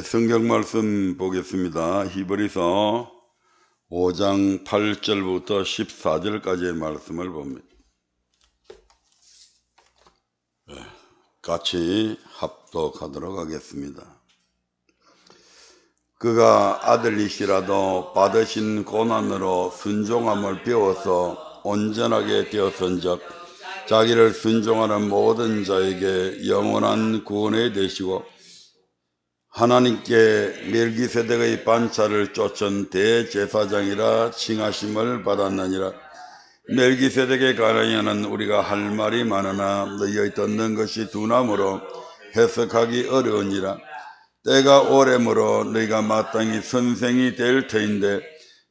성경 말씀 보겠습니다. 히브리서 5장 8절부터 14절까지의 말씀을 봅니다. 같이 합독하도록 하겠습니다. 그가 아들이시라도 받으신 고난으로 순종함을 배워서 온전하게 되었은즉 자기를 순종하는 모든 자에게 영원한 구원이 되시고 하나님께 멜기세덱의 반차를 쫓은 대제사장이라 칭하심을 받았느니라. 멜기세덱에 관하여는 우리가 할 말이 많으나 너희의 듣는 것이 둔함으로 해석하기 어려우니라. 때가 오래므로 너희가 마땅히 선생이 될 터인데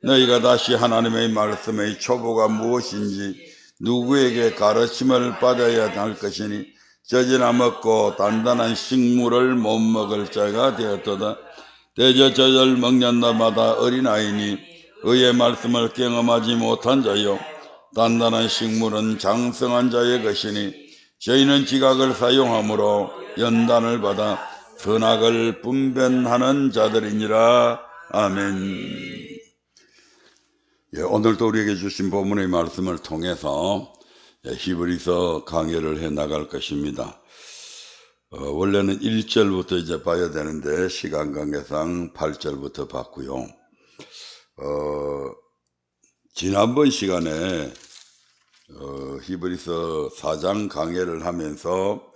너희가 다시 하나님의 말씀의 초보가 무엇인지 누구에게 가르침을 받아야 할 것이니 젖이나 먹고 단단한 식물을 못 먹을 자가 되었도다. 대저저절 먹는 날마다 어린아이니 의의 말씀을 경험하지 못한 자요 단단한 식물은 장성한 자의 것이니 저희는 지각을 사용함으로 연단을 받아 선악을 분별하는 자들이니라. 아멘. 오늘도 우리에게 주신 본문의 말씀을 통해서 히브리서 강해를 해 나갈 것입니다. 원래는 1절부터 이제 봐야 되는데 시간 관계상 8절부터 봤고요. 지난번 시간에 히브리서 4장 강해를 하면서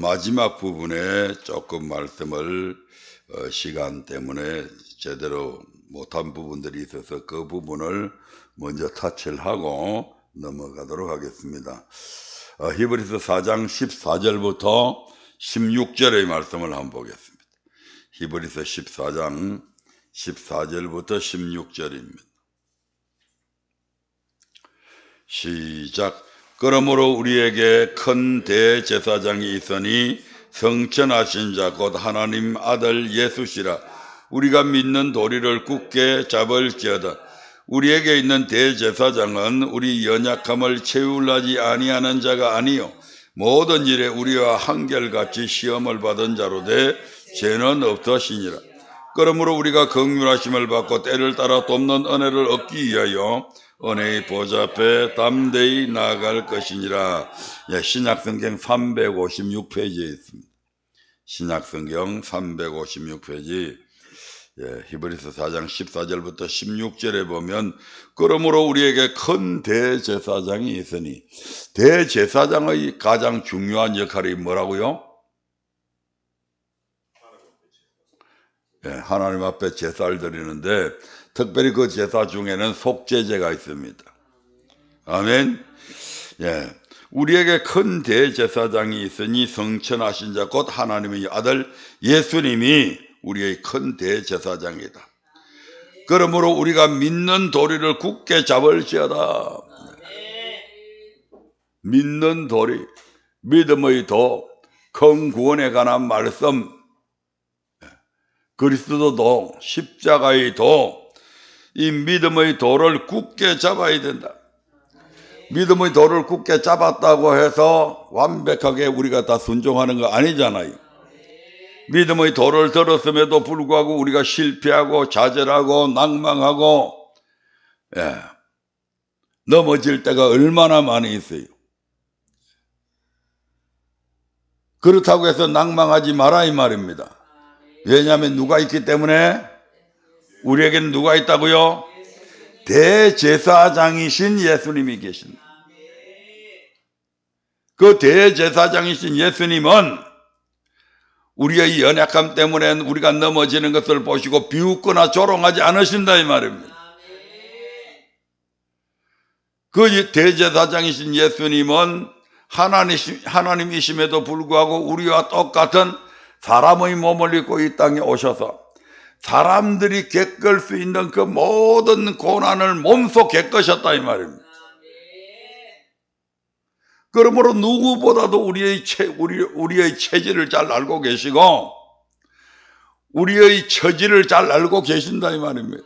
마지막 부분에 조금 말씀을 시간 때문에 제대로 못한 부분들이 있어서 그 부분을 먼저 터치를 하고 넘어가도록 하겠습니다. 히브리서 4장 14절부터 16절의 말씀을 한번 보겠습니다. 히브리서 14장 14절부터 16절입니다. 시작. 그러므로 우리에게 큰 대제사장이 있으니 성천하신 자 곧 하나님 아들 예수시라. 우리가 믿는 도리를 굳게 잡을지어다. 우리에게 있는 대제사장은 우리 연약함을 채울라지 아니하는 자가 아니요 모든 일에 우리와 한결같이 시험을 받은 자로되 죄는 없으시니라. 그러므로 우리가 긍휼하심을 받고 때를 따라 돕는 은혜를 얻기 위하여 은혜의 보좌 앞에 담대히 나아갈 것이니라. 신약성경 356페이지에 있습니다. 신약성경 356페이지 히브리서 4장 14절부터 16절에 보면 그러므로 우리에게 큰 대제사장이 있으니 대제사장의 가장 중요한 역할이 뭐라고요? 하나님 앞에 제사를 드리는데 특별히 그 제사 중에는 속죄제가 있습니다. 아멘. 우리에게 큰 대제사장이 있으니 성천하신 자 곧 하나님의 아들 예수님이 우리의 큰 대제사장이다. 그러므로 우리가 믿는 도리를 굳게 잡을지어다. 믿는 도리, 믿음의 도, 큰 구원에 관한 말씀, 그리스도 도, 십자가의 도, 이 믿음의 도를 굳게 잡아야 된다. 믿음의 도를 굳게 잡았다고 해서 완벽하게 우리가 다 순종하는 거 아니잖아요. 믿음의 도를 들었음에도 불구하고 우리가 실패하고 좌절하고 낭망하고 넘어질 때가 얼마나 많이 있어요. 그렇다고 해서 낭망하지 마라 이 말입니다. 왜냐하면 누가 있기 때문에 우리에게는 누가 있다고요? 대제사장이신 예수님이 계신다. 그 대제사장이신 예수님은 우리의 연약함 때문에 우리가 넘어지는 것을 보시고 비웃거나 조롱하지 않으신다 이 말입니다. 그 대제사장이신 예수님은 하나님이심에도 불구하고 우리와 똑같은 사람의 몸을 입고 이 땅에 오셔서 사람들이 겪을 수 있는 그 모든 고난을 몸소 겪으셨다 이 말입니다. 그러므로 누구보다도 우리의 체질을 잘 알고 계시고 우리의 처지를 잘 알고 계신다 이 말입니다.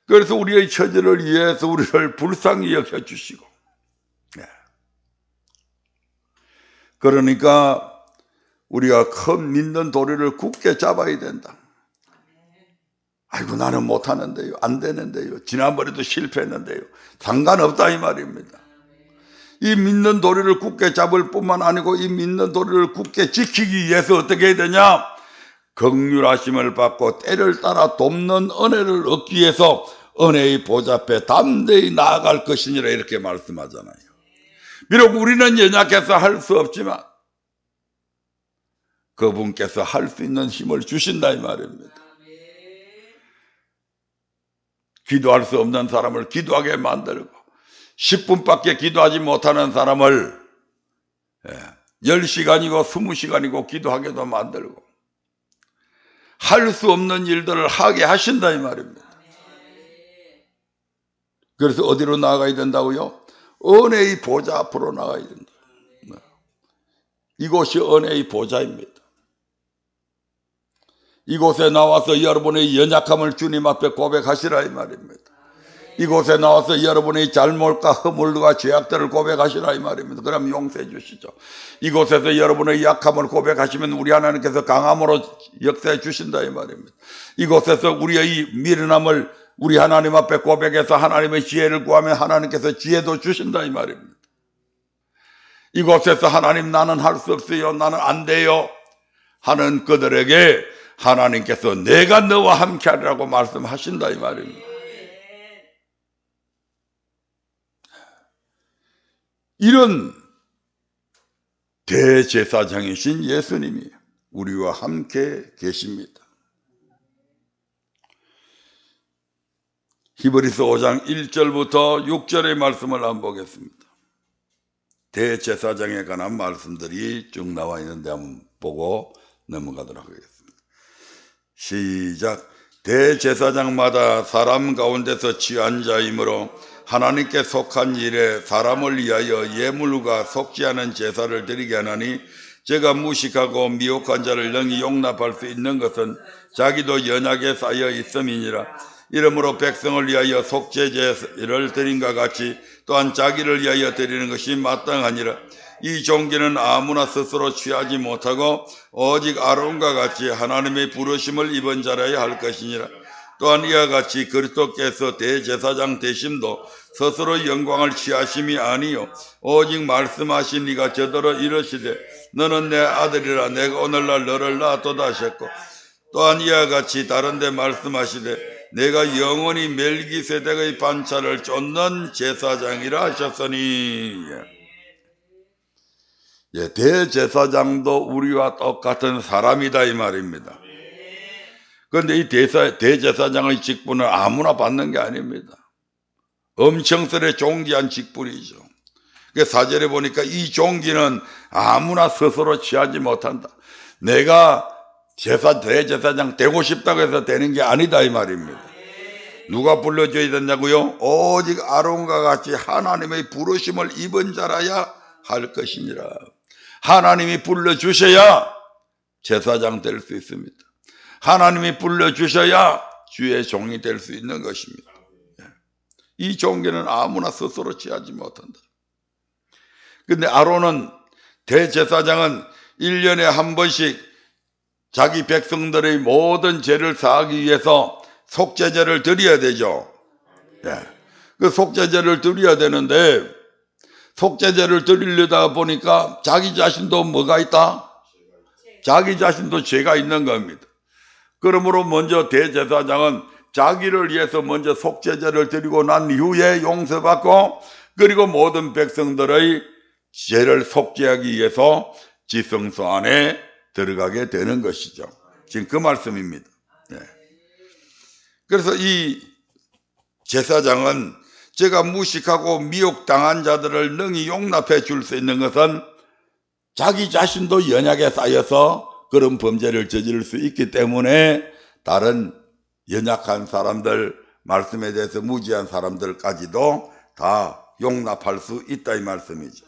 그래서 우리의 처지를 위해서 우리를 불쌍히 여겨주시고 그러니까 우리가 큰 믿는 도리를 굳게 잡아야 된다. 아이고 나는 못하는데요, 안 되는데요, 지난번에도 실패했는데요, 상관없다 이 말입니다. 이 믿는 도리를 굳게 잡을 뿐만 아니고 이 믿는 도리를 굳게 지키기 위해서 어떻게 해야 되냐? 긍휼하심을 받고 때를 따라 돕는 은혜를 얻기 위해서 은혜의 보좌 앞에 담대히 나아갈 것이니라 이렇게 말씀하잖아요. 비록 우리는 연약해서 할 수 없지만 그분께서 할 수 있는 힘을 주신다 이 말입니다. 기도할 수 없는 사람을 기도하게 만들고 10분밖에 기도하지 못하는 사람을 10시간이고 20시간이고 기도하게도 만들고 할 수 없는 일들을 하게 하신다 이 말입니다. 그래서 어디로 나아가야 된다고요? 은혜의 보좌 앞으로 나가야 된다. 이곳이 은혜의 보좌입니다. 이곳에 나와서 여러분의 연약함을 주님 앞에 고백하시라 이 말입니다. 이곳에 나와서 여러분의 잘못과 허물과 죄악들을 고백하시라 이 말입니다. 그럼 용서해 주시죠. 이곳에서 여러분의 약함을 고백하시면 우리 하나님께서 강함으로 역사해 주신다 이 말입니다. 이곳에서 우리의 미련함을 우리 하나님 앞에 고백해서 하나님의 지혜를 구하면 하나님께서 지혜도 주신다 이 말입니다. 이곳에서 하나님 나는 할 수 없어요, 나는 안 돼요 하는 그들에게 하나님께서 내가 너와 함께하리라고 말씀하신다 이 말입니다. 이런 대제사장이신 예수님이 우리와 함께 계십니다. 히브리서 5장 1절부터 6절의 말씀을 한번 보겠습니다. 대제사장에 관한 말씀들이 쭉 나와 있는데 한번 보고 넘어가도록 하겠습니다. 시작. 대제사장마다 사람 가운데서 취한 자이므로 하나님께 속한 일에 사람을 위하여 예물과 속지 않은 제사를 드리게 하나니 제가 무식하고 미혹한 자를 능히 용납할 수 있는 것은 자기도 연약에 쌓여 있음이니라. 이러므로 백성을 위하여 속죄제를 드린과 같이 또한 자기를 위하여 드리는 것이 마땅하니라. 이 종기는 아무나 스스로 취하지 못하고 오직 아론과 같이 하나님의 부르심을 입은 자라야 할 것이니라. 또한 이와 같이 그리스도께서 대제사장 되심도 스스로 영광을 취하심이 아니요 오직 말씀하신 이가 저더러 이르시되 너는 내 아들이라 내가 오늘날 너를 낳았도다 하셨고 또한 이와 같이 다른 데 말씀하시되 내가 영원히 멜기세덱의 반차를 쫓는 제사장이라 하셨으니. 대제사장도 우리와 똑같은 사람이다 이 말입니다. 그런데 이 대제사장의 직분은 아무나 받는 게 아닙니다. 엄청스레 존귀한 직분이죠. 4절에 보니까 이 종기는 아무나 스스로 취하지 못한다. 내가 대제사장 되고 싶다고 해서 되는 게 아니다 이 말입니다. 누가 불러줘야 된다고요? 오직 아론과 같이 하나님의 부르심을 입은 자라야 할 것이니라. 하나님이 불러주셔야 제사장 될 수 있습니다. 하나님이 불러주셔야 주의 종이 될 수 있는 것입니다. 이 종기는 아무나 스스로 취하지 못한다. 근데 아론은 대제사장은 1년에 한 번씩 자기 백성들의 모든 죄를 사하기 위해서 속죄제를 드려야 되죠. 그 속죄제를 드려야 되는데 속죄제를 드리려다 보니까 자기 자신도 뭐가 있다? 자기 자신도 죄가 있는 겁니다. 그러므로 먼저 대제사장은 자기를 위해서 먼저 속죄제를 드리고 난 이후에 용서받고 그리고 모든 백성들의 죄를 속죄하기 위해서 지성소 안에 들어가게 되는 것이죠. 지금 그 말씀입니다. 그래서 이 제사장은 제가 무식하고 미혹당한 자들을 능히 용납해 줄 수 있는 것은 자기 자신도 연약에 쌓여서 그런 범죄를 저지를 수 있기 때문에 다른 연약한 사람들, 말씀에 대해서 무지한 사람들까지도 다 용납할 수 있다 이 말씀이죠.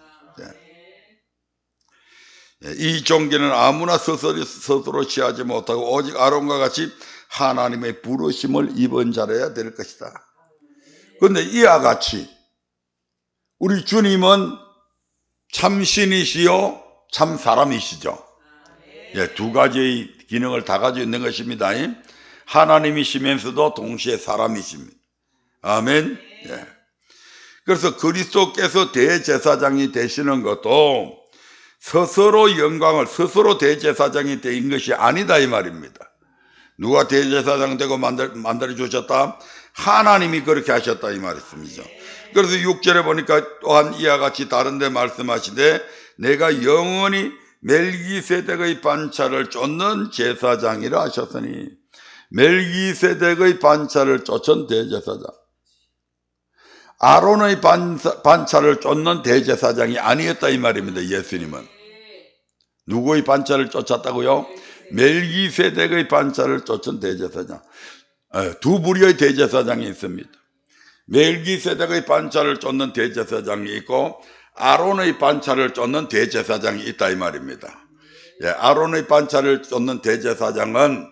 이 종기는 아무나 스스로 취하지 못하고 오직 아론과 같이 하나님의 부르심을 입은 자라야 될 것이다. 그런데 이와 같이 우리 주님은 참신이시요 참 사람이시죠. 예, 두 가지의 기능을 다 가지고 있는 것입니다. 하나님이시면서도 동시에 사람이십니다. 아멘. 예. 그래서 그리스도께서 대제사장이 되시는 것도 스스로 영광을 스스로 대제사장이 된 것이 아니다 이 말입니다. 누가 대제사장 되고 만들어 주셨다? 하나님이 그렇게 하셨다 이 말씀이죠. 그래서 6절에 보니까 또한 이와 같이 다른데 말씀하시되 내가 영원히 멜기세덱의 반차를 쫓는 제사장이라 하셨으니, 멜기세덱의 반차를 쫓은 대제사장, 아론의 반차를 쫓는 대제사장이 아니었다 이 말입니다. 예수님은 누구의 반차를 쫓았다고요? 멜기세덱의 반차를 쫓은 대제사장. 두 부류의 대제사장이 있습니다. 멜기세덱의 반차를 쫓는 대제사장이 있고 아론의 반차를 쫓는 대제사장이 있다 이 말입니다. 예, 아론의 반차를 쫓는 대제사장은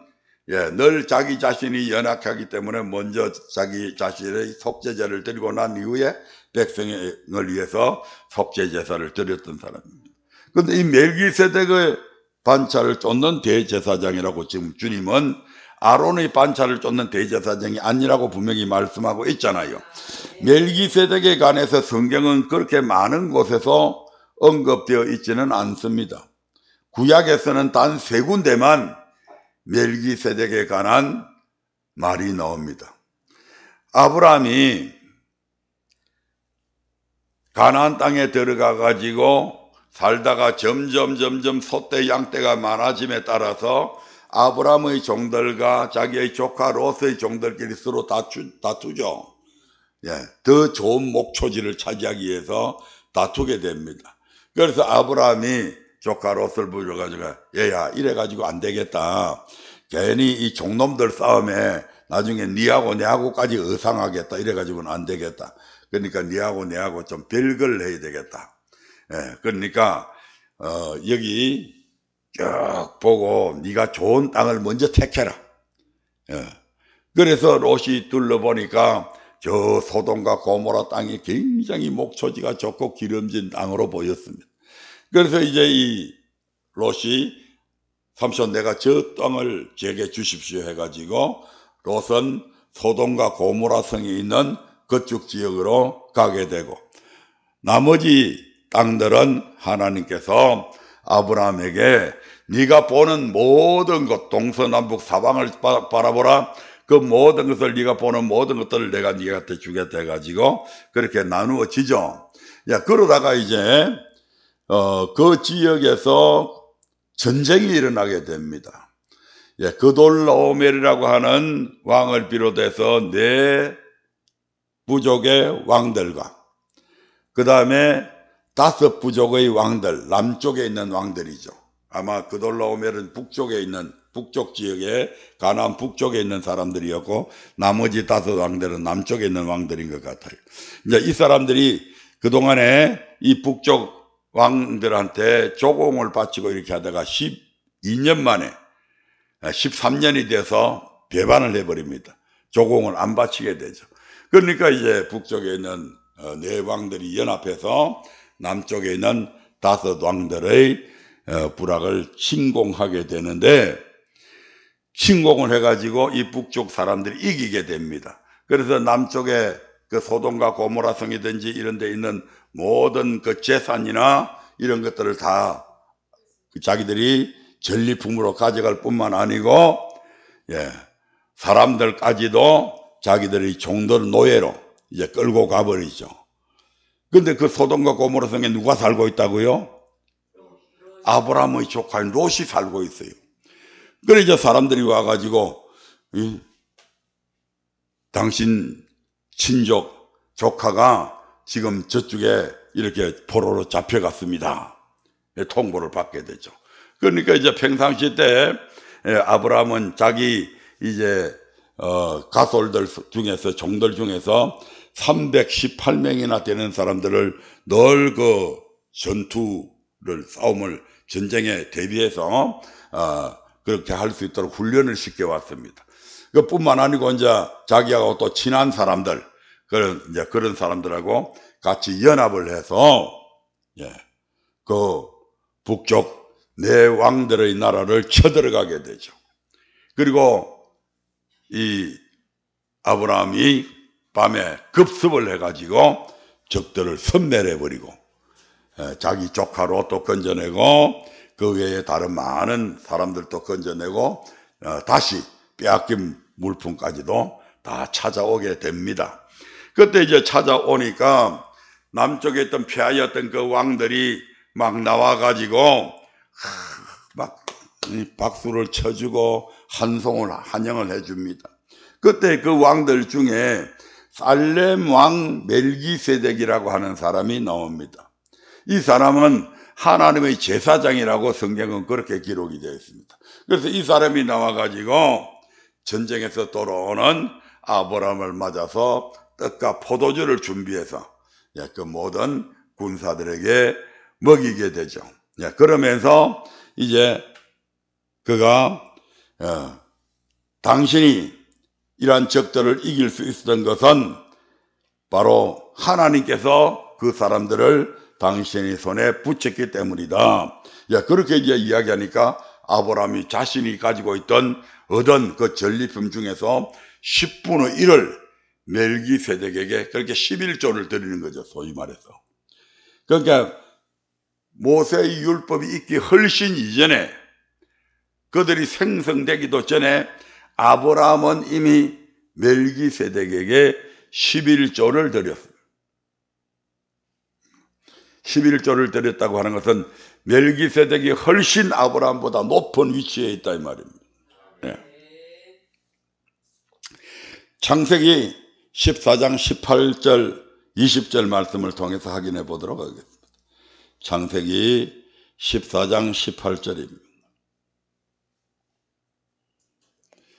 늘 자기 자신이 연약하기 때문에 먼저 자기 자신의 속죄제를 드리고 난 이후에 백성을 위해서 속죄제사를 드렸던 사람입니다. 그런데 이 멜기세덱의 반차를 쫓는 대제사장이라고 지금 주님은 아론의 반차를 쫓는 대제사장이 아니라고 분명히 말씀하고 있잖아요. 멜기세덱에 관해서 성경은 그렇게 많은 곳에서 언급되어 있지는 않습니다. 구약에서는 단 3군데만 멜기세덱에 관한 말이 나옵니다. 아브라함이 가나안 땅에 들어가 가지고 살다가 점점 소떼 양떼가 많아짐에 따라서 아브라함의 종들과 자기의 조카 롯의 종들끼리 서로 다투죠. 예, 더 좋은 목초지를 차지하기 위해서 다투게 됩니다. 그래서 아브라함이 조카 롯을 불러가지고 얘야 이래가지고 안 되겠다. 괜히 이 종놈들 싸움에 나중에 니하고 내하고까지 의상하겠다. 이래가지고는 안 되겠다. 그러니까 니하고 내하고 좀 별걸 해야 되겠다. 예, 그러니까 여기 쭉 보고 네가 좋은 땅을 먼저 택해라. 예. 그래서 롯이 둘러보니까 저 소돔과 고모라 땅이 굉장히 목초지가 좋고 기름진 땅으로 보였습니다. 그래서 이제 이 롯이 삼촌 내가 저 땅을 제게 주십시오 해가지고 롯은 소돔과 고모라 성이 있는 그쪽 지역으로 가게 되고, 나머지 땅들은 하나님께서 아브라함에게 네가 보는 모든 것, 동서남북 사방을 바라보라. 그 모든 것을 네가 보는 모든 것들을 내가 네한테 주겠다 해가지고 그렇게 나누어지죠. 야, 그러다가 이제 그 지역에서 전쟁이 일어나게 됩니다. 예, 그돌라오멜이라고 하는 왕을 비롯해서 4부족의 왕들과 그 다음에 5부족의 왕들, 남쪽에 있는 왕들이죠. 아마 그돌라오멜은 북쪽에 있는 북쪽 지역에 가나안 북쪽에 있는 사람들이었고 나머지 5 왕들은 남쪽에 있는 왕들인 것 같아요. 이제 이 사람들이 그동안에 이 북쪽 왕들한테 조공을 바치고 이렇게 하다가 12년 만에 13년이 돼서 배반을 해버립니다. 조공을 안 바치게 되죠. 그러니까 이제 북쪽에 있는 4왕들이 연합해서 남쪽에 있는 5 왕들의 부락을 침공하게 되는데, 침공을 해가지고 이 북쪽 사람들이 이기게 됩니다. 그래서 남쪽에 그 소돔과 고모라 성이든지 이런 데 있는 모든 그 재산이나 이런 것들을 다 자기들이 전리품으로 가져갈 뿐만 아니고, 사람들까지도 자기들이 종들 노예로 이제 끌고 가버리죠. 근데 그 소돔과 고모라 성에 누가 살고 있다고요? 아브라함의 조카인 롯이 살고 있어요. 그래 이제 사람들이 와가지고 당신 친족 조카가 지금 저쪽에 이렇게 포로로 잡혀갔습니다. 통보를 받게 되죠. 그러니까 이제 평상시 때 아브라함은 자기 이제 가솔들 중에서 종들 중에서 318명이나 되는 사람들을 늘 그 전투를 싸움을 전쟁에 대비해서 그렇게 할 수 있도록 훈련을 시켜왔습니다. 그뿐만 아니고 이제 자기하고 또 친한 사람들 그런 사람들하고 같이 연합을 해서 그 북쪽 네 왕들의 나라를 쳐들어가게 되죠. 그리고 이 아브라함이 밤에 급습을 해가지고 적들을 섬멸해버리고 자기 조카로 또 건져내고 그 외에 다른 많은 사람들도 건져내고 다시 빼앗긴 물품까지도 다 찾아오게 됩니다. 그때 이제 찾아오니까 남쪽에 있던 폐하였던 그 왕들이 막 나와가지고 막 박수를 쳐주고 환영을 해줍니다. 그때 그 왕들 중에 살렘 왕 멜기세덱이라고 하는 사람이 나옵니다. 이 사람은 하나님의 제사장이라고 성경은 그렇게 기록이 되어 있습니다. 그래서 이 사람이 나와가지고 전쟁에서 돌아오는 아브라함을 맞아서 떡과 포도주를 준비해서 그 모든 군사들에게 먹이게 되죠. 그러면서 이제 그가 당신이 이러한 적들을 이길 수 있었던 것은 바로 하나님께서 그 사람들을 당신의 손에 붙였기 때문이다. 그렇게 이제 이야기하니까 아브라함이 자신이 가지고 있던 얻은 그 전리품 중에서 10분의 1을 멜기세덱에게 그렇게 11조를 드리는 거죠. 소위 말해서. 그러니까 모세의 율법이 있기 훨씬 이전에 그들이 생성되기도 전에 아브라함은 이미 멜기세덱에게 11조를 드렸습니다. 11조를 드렸다고 하는 것은 멜기세덱이 훨씬 아브라함보다 높은 위치에 있다 이 말입니다. 창세기 14장 18절 20절 말씀을 통해서 확인해 보도록 하겠습니다. 창세기 14장 18절입니다.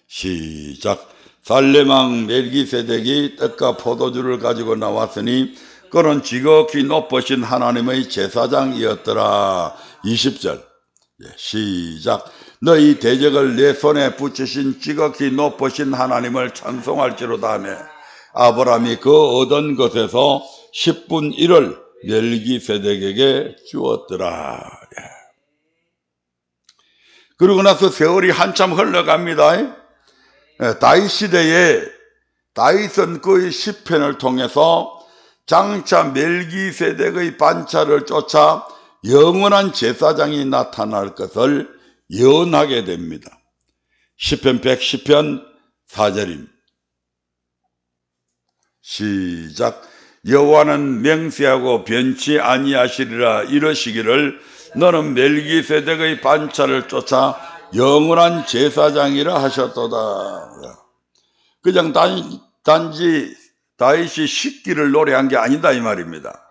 시작. 살렘 왕 멜기세덱이 떡과 포도주를 가지고 나왔으니 그는 지극히 높으신 하나님의 제사장이었더라. 20절. 시작. 너희 대적을 내 손에 붙이신 지극히 높으신 하나님을 찬송할지로다 하며 아브라함이 그 얻은 것에서 10분 1을 멜기세덱에게 주었더라. 그러고 나서 세월이 한참 흘러갑니다. 다윗 시대에 다윗은 그의 시편을 통해서 장차 멜기세덱의 반차를 쫓아 영원한 제사장이 나타날 것을 예언하게 됩니다. 시편 110편 4절입니다. 시작. 여호와는 맹세하고 변치 아니하시리라 이러시기를 너는 멜기세덱의 반차를 쫓아 영원한 제사장이라 하셨도다. 그냥 단지 다윗이 십기를 노래한 게 아니다 이 말입니다.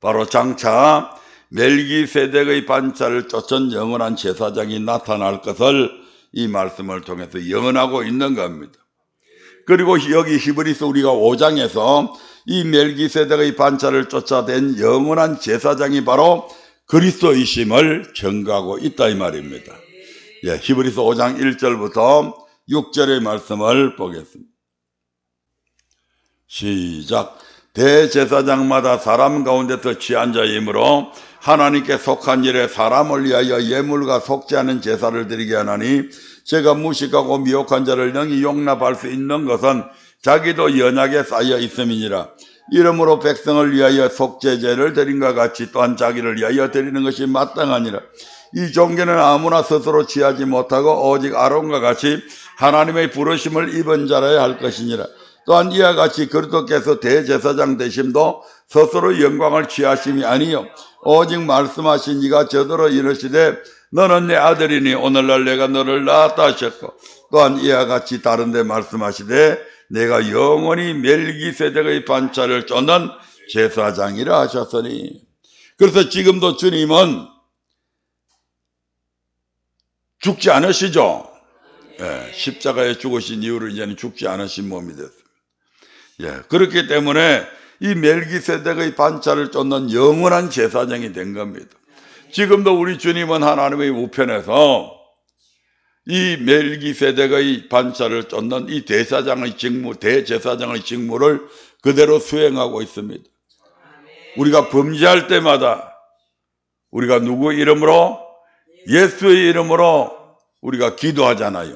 바로 장차 멜기세덱의 반차를 쫓은 영원한 제사장이 나타날 것을 이 말씀을 통해서 예언하고 있는 겁니다. 그리고 여기 히브리서 우리가 5장에서 이 멜기세덱의 반차를 쫓아낸 영원한 제사장이 바로 그리스도이심을 증거하고 있다 이 말입니다. 히브리서 5장 1절부터 6절의 말씀을 보겠습니다. 시작. 대제사장마다 사람 가운데서 취한 자이므로 하나님께 속한 일에 사람을 위하여 예물과 속지 않은 제사를 드리게 하나니 제가 무식하고 미혹한 자를 능히 용납할 수 있는 것은 자기도 연약에 쌓여 있음이니라. 이러므로 백성을 위하여 속죄제를 드린과 같이 또한 자기를 위하여 드리는 것이 마땅하니라. 이 종교는 아무나 스스로 취하지 못하고 오직 아론과 같이 하나님의 부르심을 입은 자라야 할 것이니라. 또한 이와 같이 그리스도께서 대제사장 되심도 스스로 영광을 취하심이 아니요 오직 말씀하신 이가 저더러 이르시되 너는 내 아들이니 오늘날 내가 너를 낳았다 하셨고 또한 이와 같이 다른 데 말씀하시되 내가 영원히 멜기세덱의 반차를 쫓는 제사장이라 하셨으니. 그래서 지금도 주님은 죽지 않으시죠? 십자가에 죽으신 이후로 이제는 죽지 않으신 몸이 됐습니다. 그렇기 때문에 이 멜기세덱의 반차를 쫓는 영원한 제사장이 된 겁니다. 지금도 우리 주님은 하나님의 우편에서 이 멜기세덱의 반차를 쫓는 이 대제사장의 직무를 그대로 수행하고 있습니다. 우리가 범죄할 때마다 우리가 누구 이름으로? 예수의 이름으로 우리가 기도하잖아요.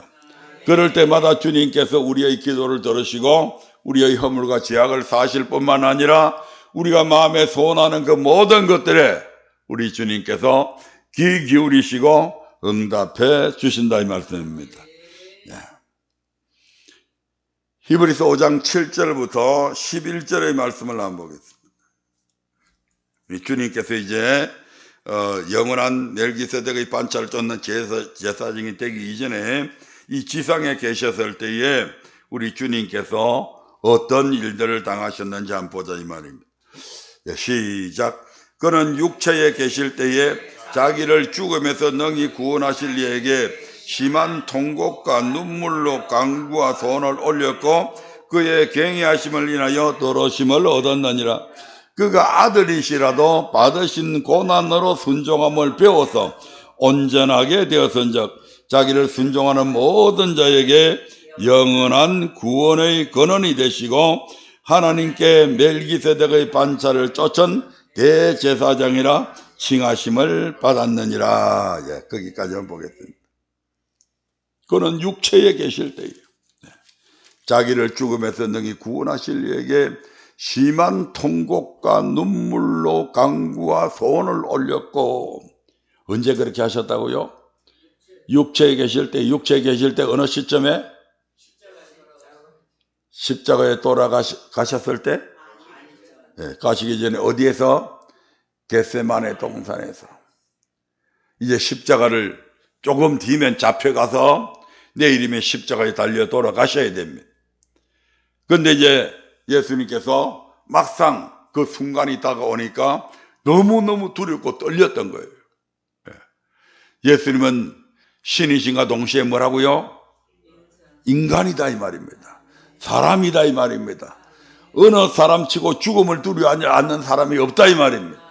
그럴 때마다 주님께서 우리의 기도를 들으시고 우리의 허물과 죄악을 사실 뿐만 아니라 우리가 마음에 소원하는 그 모든 것들에 우리 주님께서 귀 기울이시고 응답해 주신다 이 말씀입니다. 히브리서 5장 7절부터 11절의 말씀을 한번 보겠습니다. 주님께서 이제 영원한 멜기세덱의 반차를 쫓는 제사장이 되기 이전에 이 지상에 계셨을 때에 우리 주님께서 어떤 일들을 당하셨는지 한번 보자 이 말입니다. 시작. 그는 육체에 계실 때에 자기를 죽음에서 능히 구원하실 이에게 심한 통곡과 눈물로 간구와 소원을 올렸고 그의 경외하심을 인하여 도로심을 얻었느니라. 그가 아들이시라도 받으신 고난으로 순종함을 배워서 온전하게 되었은즉 자기를 순종하는 모든 자에게 영원한 구원의 근원이 되시고 하나님께 멜기세덱의 반차를 쫓은 대제사장이라 칭하심을 받았느니라. 거기까지 한번 보겠습니다. 그는 육체에 계실 때에 자기를 죽음에서 능히 구원하실 이에게 심한 통곡과 눈물로 간구와 소원을 올렸고, 언제 그렇게 하셨다고요? 육체에 계실 때 어느 시점에? 십자가에 돌아가셨을 때? 가시기 전에 어디에서? 겟세마네 동산에서. 이제 십자가를 조금 뒤면 잡혀가서 내일이면 십자가에 달려 돌아가셔야 됩니다. 그런데 이제 예수님께서 막상 그 순간이 다가오니까 너무너무 두렵고 떨렸던 거예요. 예수님은 신이신가 동시에 뭐라고요? 인간이다 이 말입니다. 사람이다 이 말입니다. 어느 사람치고 죽음을 두려워하지 않는 사람이 없다 이 말입니다.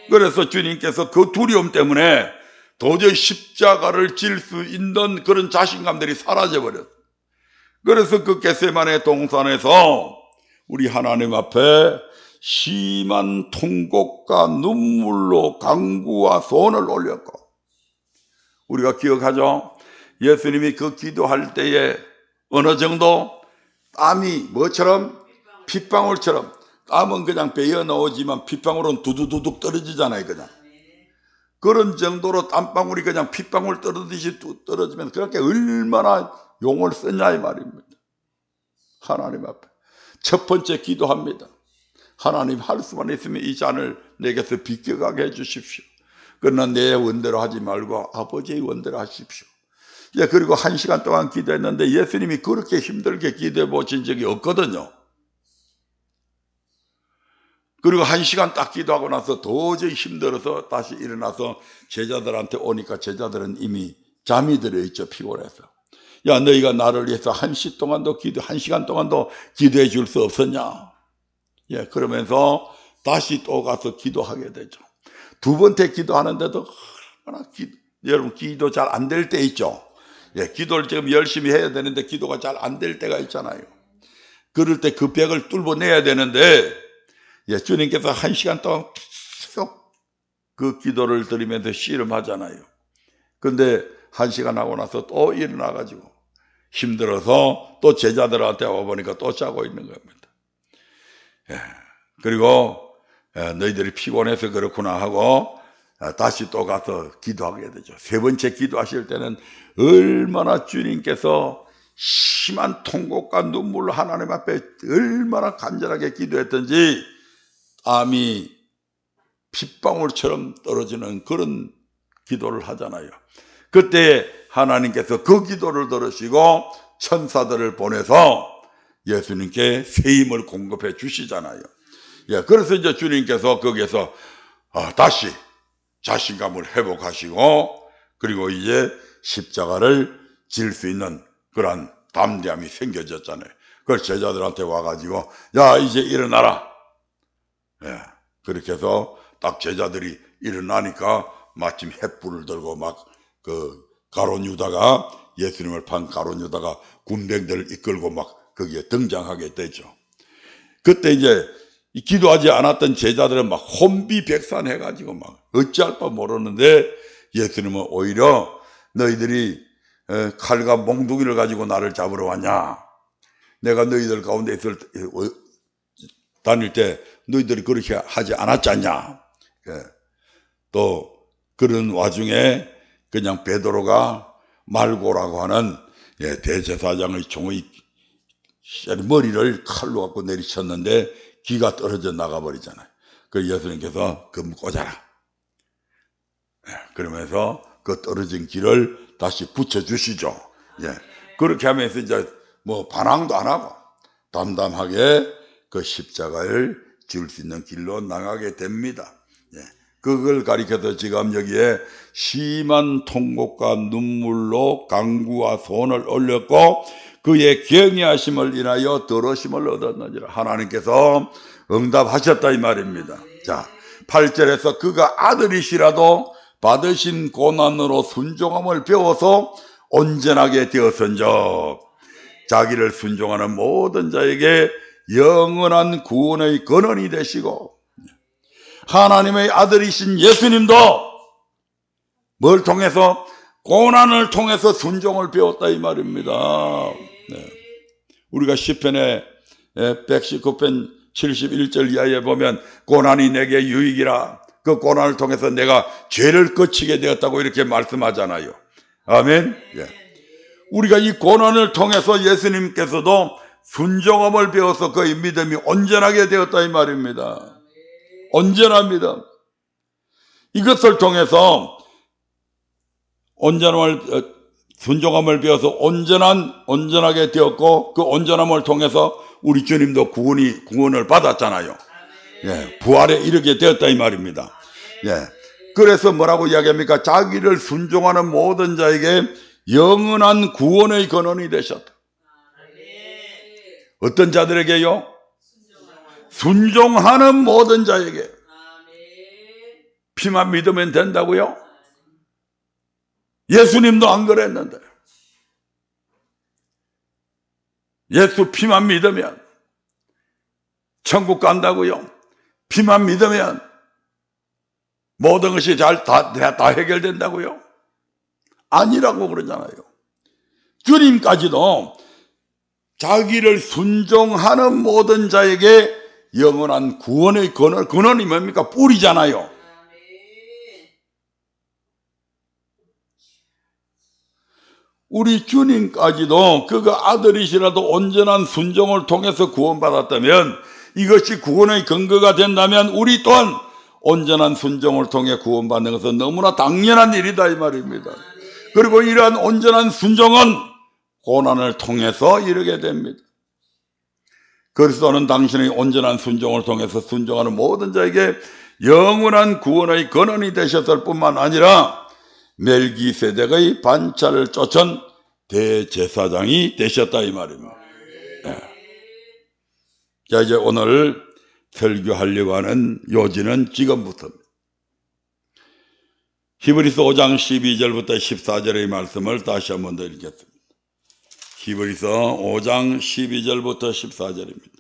그래서 주님께서 그 두려움 때문에 도저히 십자가를 질 수 있는 그런 자신감들이 사라져버렸어요. 그래서 그 겟세마네 동산에서 우리 하나님 앞에 심한 통곡과 눈물로 간구와 소원을 올렸고, 우리가 기억하죠? 예수님이 그 기도할 때에 어느 정도 땀이 뭐처럼? 핏방울처럼. 땀은 그냥 배어 나오지만 핏방울은 두두두둑 떨어지잖아요. 그냥 그런 정도로 땀방울이 그냥 핏방울 떨어지듯이 떨어지면 그렇게 얼마나 용을 쓰냐 이 말입니다. 하나님 앞에 첫 번째 기도합니다. 하나님, 할 수만 있으면 이 잔을 내게서 비껴가게 해주십시오. 그러나 내 원대로 하지 말고 아버지의 원대로 하십시오. 그리고 1시간 동안 기도했는데 예수님이 그렇게 힘들게 기도해 보신 적이 없거든요. 그리고 1시간 딱 기도하고 나서 도저히 힘들어서 다시 일어나서 제자들한테 오니까 제자들은 이미 잠이 들어있죠. 피곤해서. 야, 너희가 나를 위해서 1시간 동안도 기도해 줄 수 없었냐? 그러면서 다시 또 가서 기도하게 되죠. 두 번째 기도하는데도 얼마나 여러분 기도 잘 안 될 때 있죠. 기도를 지금 열심히 해야 되는데 기도가 잘 안 될 때가 있잖아요. 그럴 때 그 벽을 뚫어내야 되는데 주님께서 1시간 동안 계속 그 기도를 드리면서 씨름하잖아요. 근데 1시간 하고 나서 또 일어나가지고 힘들어서 또 제자들한테 와보니까 또 자고 있는 겁니다. 그리고 너희들이 피곤해서 그렇구나 하고 다시 또 가서 기도하게 되죠. 세 번째 기도하실 때는 얼마나 주님께서 심한 통곡과 눈물로 하나님 앞에 얼마나 간절하게 기도했던지 땀이 핏방울처럼 떨어지는 그런 기도를 하잖아요. 그때 하나님께서 그 기도를 들으시고 천사들을 보내서 예수님께 새 힘을 공급해 주시잖아요. 그래서 이제 주님께서 거기에서 다시 자신감을 회복하시고 그리고 이제 십자가를 질 수 있는 그런 담대함이 생겨졌잖아요. 그걸 제자들한테 와가지고 야, 이제 일어나라. 그렇게 해서 딱 제자들이 일어나니까 마침 횃불을 들고 막 그 가룟 유다가, 예수님을 판 가룟 유다가 군병들을 이끌고 막 거기에 등장하게 되죠. 그때 이제 기도하지 않았던 제자들은 막 혼비백산해가지고 막 어찌할 바 모르는데 예수님은 오히려 너희들이 칼과 몽둥이를 가지고 나를 잡으러 왔냐? 내가 너희들 가운데 다닐 때 너희들이 그렇게 하지 않았지 않냐? 또 그런 와중에 그냥 베드로가 말고라고 하는 대제사장의 종의 머리를 칼로 갖고 내리쳤는데 귀가 떨어져 나가버리잖아요. 그 예수님께서 금 꽂아라. 그러면서 그 떨어진 귀를 다시 붙여주시죠. 그렇게 하면서 이제 뭐 반항도 안 하고 담담하게 그 십자가를 지을 수 있는 길로 나가게 됩니다. 그걸 가리켜서 지금 여기에 심한 통곡과 눈물로 강구와 손을 올렸고 그의 경외하심을 인하여 더러심을 얻었느니라. 하나님께서 응답하셨다 이 말입니다. 자, 8절에서 그가 아들이시라도 받으신 고난으로 순종함을 배워서 온전하게 되었은즉 자기를 순종하는 모든 자에게 영원한 구원의 근원이 되시고 하나님의 아들이신 예수님도 뭘 통해서? 고난을 통해서 순종을 배웠다 이 말입니다. 우리가 시편에 119편 71절 이하에 보면 고난이 내게 유익이라, 그 고난을 통해서 내가 죄를 거치게 되었다고 이렇게 말씀하잖아요. 아멘. 우리가 이 고난을 통해서 예수님께서도 순종함을 배워서 그의 믿음이 온전하게 되었다 이 말입니다. 온전합니다. 이것을 통해서 순종함을 배워서 온전하게 되었고 그 온전함을 통해서 우리 주님도 구원을 받았잖아요. 부활에 이르게 되었다 이 말입니다. 그래서 뭐라고 이야기합니까? 자기를 순종하는 모든 자에게 영원한 구원의 근원이 되셨다. 어떤 자들에게요? 순종하는 모든 자에게. 피만 믿으면 된다고요? 예수님도 안 그랬는데. 예수 피만 믿으면 천국 간다고요? 피만 믿으면 모든 것이 다 해결된다고요? 아니라고 그러잖아요. 주님까지도 자기를 순종하는 모든 자에게 영원한 구원의 근원이 뭡니까? 뿌리잖아요. 우리 주님까지도 그가 아들이시라도 온전한 순종을 통해서 구원받았다면, 이것이 구원의 근거가 된다면 우리 또한 온전한 순종을 통해 구원받는 것은 너무나 당연한 일이다 이 말입니다. 그리고 이러한 온전한 순종은 고난을 통해서 이르게 됩니다. 그리스도는 당신의 온전한 순종을 통해서 순종하는 모든 자에게 영원한 구원의 근원이 되셨을 뿐만 아니라 멜기세덱의 반차를 쫓은 대제사장이 되셨다 이 말입니다. 자, 이제 오늘 설교하려고 하는 요지는 지금부터입니다. 히브리서 5장 12절부터 14절의 말씀을 다시 한 번 더 읽겠습니다. 히브리서 5장 12절부터 14절입니다.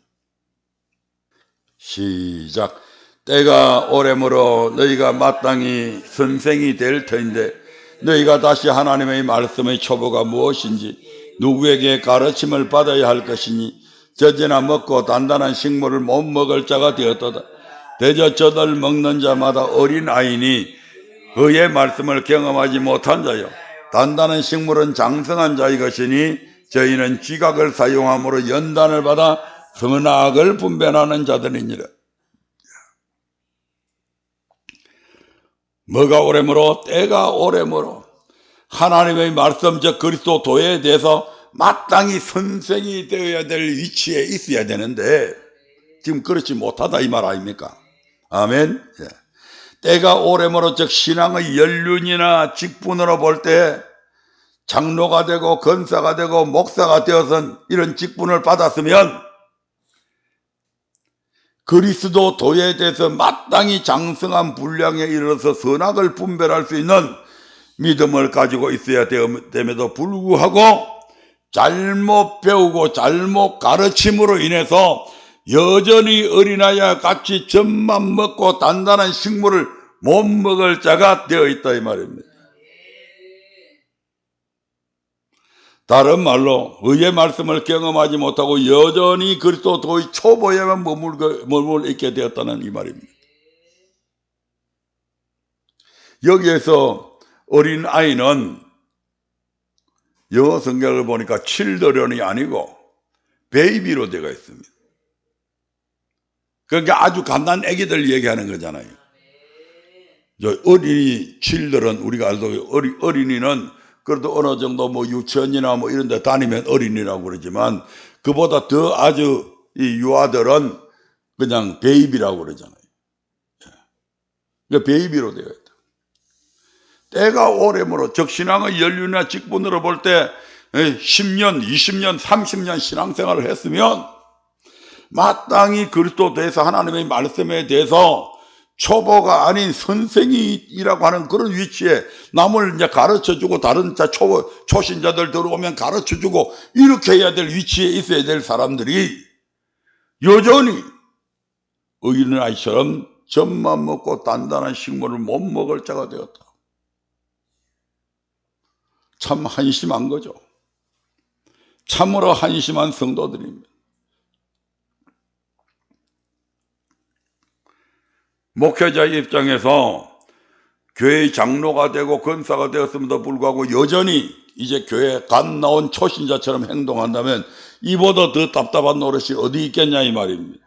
시작. 때가 오래므로 너희가 마땅히 선생이 될 터인데 너희가 다시 하나님의 말씀의 초보가 무엇인지 누구에게 가르침을 받아야 할 것이니 젖이나 먹고 단단한 식물을 못 먹을 자가 되었도다. 대저 젖을 먹는 자마다 어린아이니 그의 말씀을 경험하지 못한 자요, 단단한 식물은 장성한 자의 것이니 저희는 지각을 사용함으로 연단을 받아 선악을 분별하는 자들이니라. 뭐가 오래므로? 때가 오래므로 하나님의 말씀, 즉 그리스도 도에 대해서 마땅히 선생이 되어야 될 위치에 있어야 되는데 지금 그렇지 못하다 이 말 아닙니까? 아멘. 때가 오래므로, 즉 신앙의 연륜이나 직분으로 볼 때 장로가 되고 권사가 되고 목사가 되어서 이런 직분을 받았으면 그리스도 도에 대해서 마땅히 장성한 분량에 이르러서 선악을 분별할 수 있는 믿음을 가지고 있어야 됨에도 불구하고 잘못 배우고 잘못 가르침으로 인해서 여전히 어린아이와 같이 젖만 먹고 단단한 식물을 못 먹을 자가 되어 있다 이 말입니다. 다른 말로 의의 말씀을 경험하지 못하고 여전히 그리스도의 초보에만 머물고 있게 되었다는 이 말입니다. 여기에서 어린아이는 영어 성경을 보니까 children이 아니고 베이비로 되어 있습니다. 그러니까 아주 갓난 애기들 얘기하는 거잖아요. 어린이 children 우리가 알도 어린이는 그래도 어느 정도 뭐 유치원이나 뭐 이런 데 다니면 어린이라고 그러지만 그보다 더 아주 이 유아들은 그냥 베이비라고 그러잖아요. 그러니까 베이비로 되어 있다. 때가 오래므로 적신앙의 연륜이나 직분으로 볼 때 10년, 20년, 30년 신앙생활을 했으면 마땅히 그리스도에 대해서 하나님의 말씀에 대해서 초보가 아닌 선생이라고 하는 그런 위치에 남을 이제 가르쳐주고 다른 초신자들 들어오면 가르쳐주고 이렇게 해야 될 위치에 있어야 될 사람들이 여전히 어린아이처럼 젖만 먹고 단단한 식물을 못 먹을 자가 되었다. 참 한심한 거죠. 참으로 한심한 성도들입니다. 목회자의 입장에서 교회의 장로가 되고 권사가 되었음에도 불구하고 여전히 이제 교회에 갓 나온 초신자처럼 행동한다면 이보다 더 답답한 노릇이 어디 있겠냐 이 말입니다.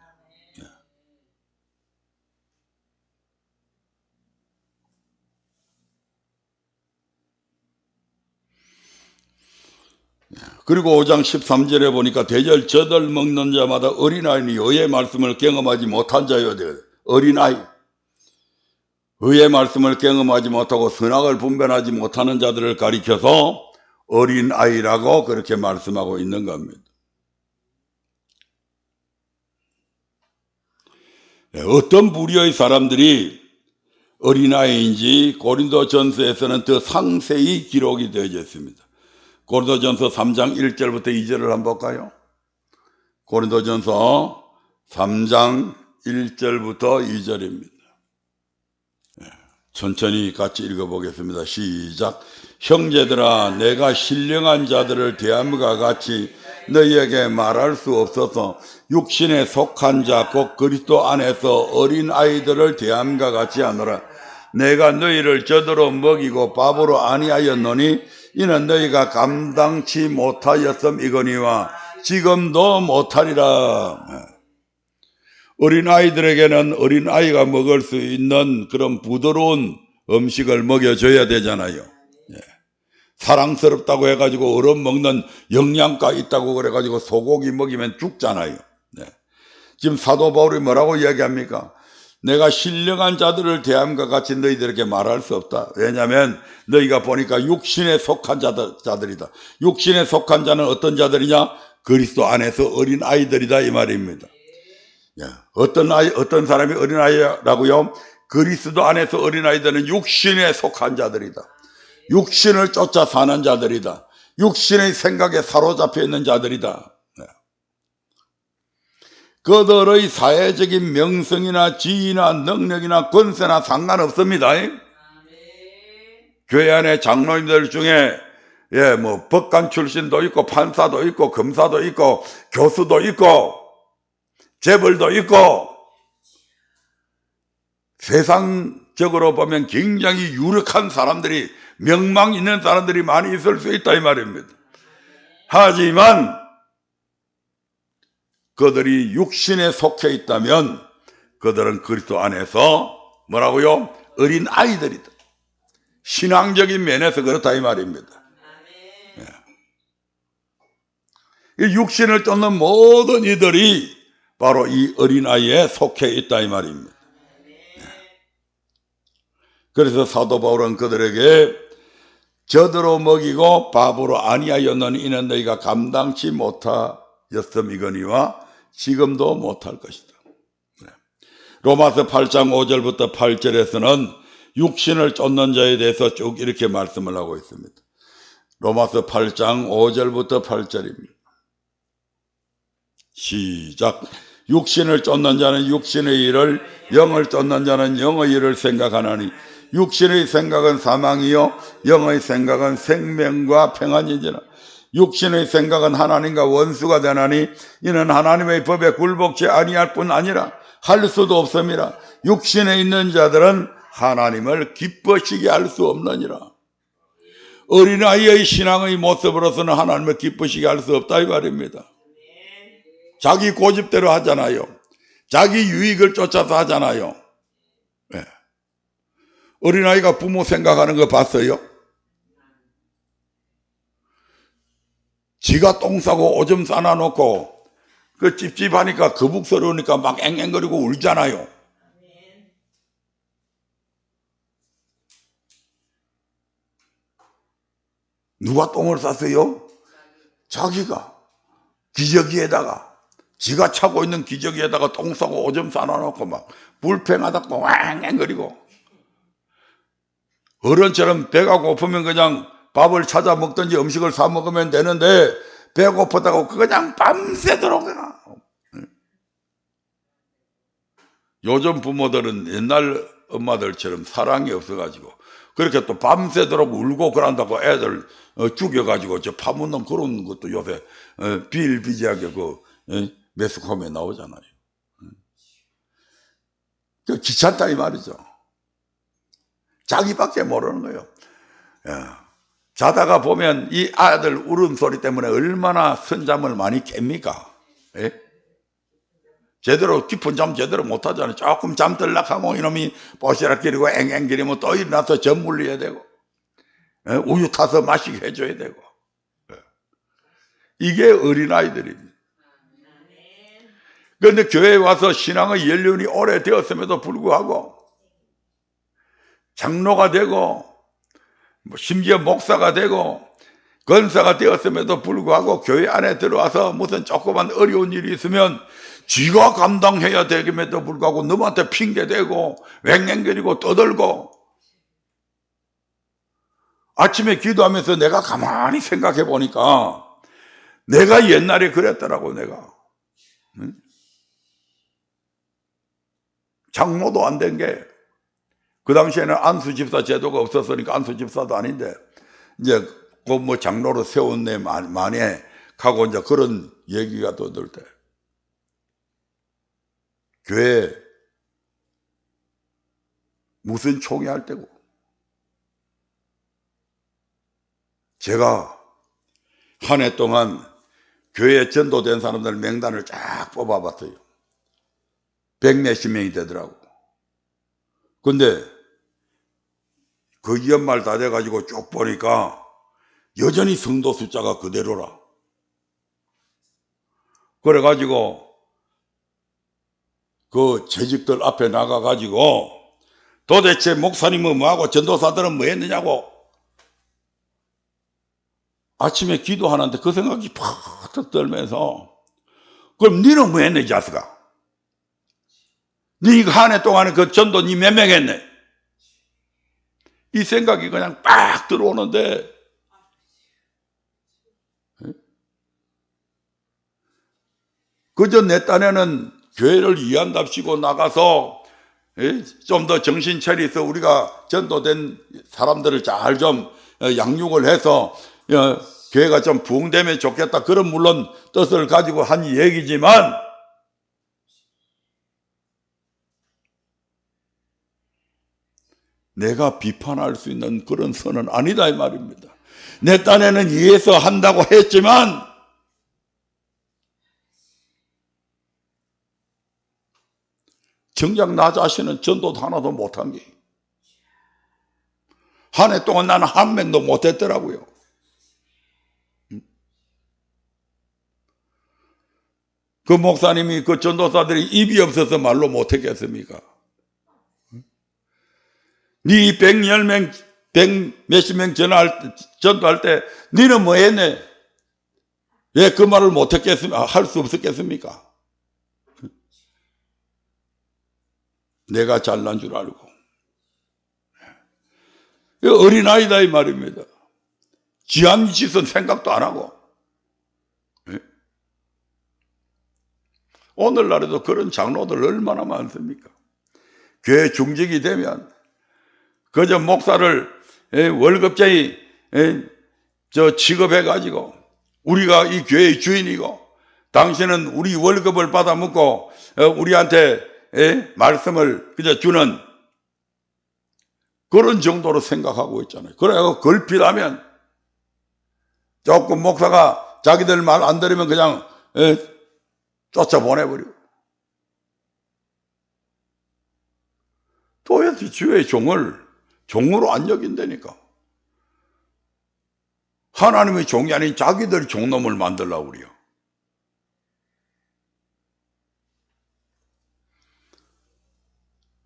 그리고 5장 13절에 보니까 대절 젖을 먹는 자마다 어린아이니 의의 말씀을 경험하지 못한 자여야 돼요. 어린아이. 의의 말씀을 경험하지 못하고 선악을 분별하지 못하는 자들을 가리켜서 어린아이라고 그렇게 말씀하고 있는 겁니다. 어떤 부류의 사람들이 어린아이인지 고린도전서에서는 더 상세히 기록이 되어져 있습니다. 고린도전서 3장 1절부터 2절을 한번 볼까요? 고린도전서 3장 1절부터 2절입니다. 천천히 같이 읽어보겠습니다. 시작. 형제들아, 내가 신령한 자들을 대함과 같이 너희에게 말할 수 없어서 육신에 속한 자 곧 그리스도 안에서 어린 아이들을 대함과 같이 하노라. 내가 너희를 젖으로 먹이고 밥으로 아니하였노니 이는 너희가 감당치 못하였음이거니와 지금도 못하리라. 어린아이들에게는 어린아이가 먹을 수 있는 그런 부드러운 음식을 먹여줘야 되잖아요. 사랑스럽다고 해가지고 얼음 먹는 영양가 있다고 그래가지고 소고기 먹이면 죽잖아요. 지금 사도 바울이 뭐라고 이야기합니까? 내가 신령한 자들을 대함과 같이 너희들에게 말할 수 없다. 왜냐하면 너희가 보니까 육신에 속한 자들이다. 육신에 속한 자는 어떤 자들이냐? 그리스도 안에서 어린 아이들이다 이 말입니다. 어떤 사람이 어린 아이라고요? 그리스도 안에서 어린 아이들은 육신에 속한 자들이다. 육신을 쫓아 사는 자들이다. 육신의 생각에 사로잡혀 있는 자들이다. 그들의 사회적인 명성이나 지위나 능력이나 권세나 상관없습니다. 교회 안에 장로님들 중에 뭐 법관 출신도 있고 판사도 있고 검사도 있고 교수도 있고 재벌도 있고 세상적으로 보면 굉장히 유력한 사람들이 명망 있는 사람들이 많이 있을 수 있다 이 말입니다. 하지만 그들이 육신에 속해 있다면 그들은 그리스도 안에서 뭐라고요? 어린 아이들이다. 신앙적인 면에서 그렇다 이 말입니다. 이 육신을 쫓는 모든 이들이 바로 이 어린아이에 속해 있다 이 말입니다. 그래서 사도 바울은 그들에게 젖으로 먹이고 밥으로 아니하였노니 이는 너희가 감당치 못하였음이거니와 지금도 못할 것이다. 로마서 8장 5절부터 8절에서는 육신을 쫓는 자에 대해서 쭉 이렇게 말씀을 하고 있습니다. 로마서 8장 5절부터 8절입니다. 시작. 육신을 쫓는 자는 육신의 일을, 영을 쫓는 자는 영의 일을 생각하나니 육신의 생각은 사망이요 영의 생각은 생명과 평안이니라. 육신의 생각은 하나님과 원수가 되나니 이는 하나님의 법에 굴복치 아니할 뿐 아니라 할 수도 없음이라. 육신에 있는 자들은 하나님을 기뻐시게 할 수 없느니라. 어린아이의 신앙의 모습으로서는 하나님을 기쁘시게 할 수 없다 이 말입니다. 자기 고집대로 하잖아요. 자기 유익을 쫓아서 하잖아요. 네. 어린아이가 부모 생각하는 거 봤어요? 지가 똥 싸고 오줌 싸놔놓고 그 찝찝하니까 거북스러우니까 막 앵앵거리고 울잖아요. 누가 똥을 쌌어요? 자기가 기저귀에다가 지가 차고 있는 기저귀에다가 똥 싸고 오줌 싸놔놓고 막 불평하다고 앵앵거리고. 어른처럼 배가 고프면 그냥 밥을 찾아 먹든지 음식을 사 먹으면 되는데 배고프다고 그냥 밤새도록. 요즘 부모들은 옛날 엄마들처럼 사랑이 없어가지고 그렇게 또 밤새도록 울고 그런다고 애들 죽여가지고 저 파묻는 그런 것도 요새 비일비재하게 그 매스컴에 나오잖아요. 그 귀찮다 이 말이죠. 자기밖에 모르는 거예요. 자다가 보면 이 아들 울음소리 때문에 얼마나 선잠을 많이 깹니까? 예? 제대로 깊은 잠 제대로 못하잖아요. 조금 잠들락 하면 이놈이 뽀시락거리고 앵앵거리면 또 일어나서 젖 물려야 되고 우유 타서 마시게 해줘야 되고. 이게 어린아이들입니다. 그런데 교회에 와서 신앙의 연륜이 오래되었음에도 불구하고 장로가 되고 심지어 목사가 되고 권사가 되었음에도 불구하고 교회 안에 들어와서 무슨 조그만 어려운 일이 있으면 지가 감당해야 되임에도 불구하고 너한테 핑계대고 왱왱거리고 떠들고. 아침에 기도하면서 내가 가만히 생각해 보니까 내가 옛날에 그랬더라고. 내가 장로도 안 된 게 그 당시에는 안수집사 제도가 없었으니까 안수집사도 아닌데 이제 그 뭐 장로로 세운 내 만에 가고 이제 그런 얘기가 떠들 때 교회 무슨 총회할 때고 제가 한 해 동안 교회에 전도된 사람들 명단을 쫙 뽑아봤어요. 100몇십 명이 되더라고. 근데 그 연말 다 돼가지고 쭉 보니까 여전히 성도 숫자가 그대로라. 그래가지고 그 재직들 앞에 나가가지고 도대체 목사님은 뭐하고 전도사들은 뭐 했느냐고 아침에 기도하는데 그 생각이 팍 들면서 그럼 니는 뭐 했네 이 자식아? 니 한 해 동안에 그 전도 니 몇 명 했네? 이 생각이 그냥 빡 들어오는데 그저 내 딴에는 교회를 이한답시고 나가서 좀 더 정신 차려서 우리가 전도된 사람들을 잘 좀 양육을 해서 교회가 좀 부흥되면 좋겠다. 그런 물론 뜻을 가지고 한 얘기지만 내가 비판할 수 있는 그런 선은 아니다 이 말입니다. 내 딴에는 이해서 한다고 했지만 정작 나 자신은 전도도 하나도 못한 게 한 해 동안 나는 한 명도 못했더라고요. 그 목사님이 그 전도사들이 입이 없어서 말로 못했겠습니까? 니 110명, 100 몇십 명 전도할 때 니는 뭐 했네? 왜 그 말을 못했겠습니까? 할 수 없었겠습니까? 내가 잘난 줄 알고. 어린아이다 이 말입니다. 지한 짓은 생각도 안 하고. 오늘날에도 그런 장로들 얼마나 많습니까? 교회 중직이 되면 그저 목사를 월급쟁이 취급해가지고 우리가 이 교회의 주인이고 당신은 우리 월급을 받아먹고 우리한테 말씀을 그저 주는 그런 정도로 생각하고 있잖아요. 그래서 걸핏하면 조금 목사가 자기들 말 안 들으면 그냥 쫓아보내버리고. 도대체 주의 종을 종으로 안 여긴다니까. 하나님의 종이 아닌 자기들 종놈을 만들려고 그래요.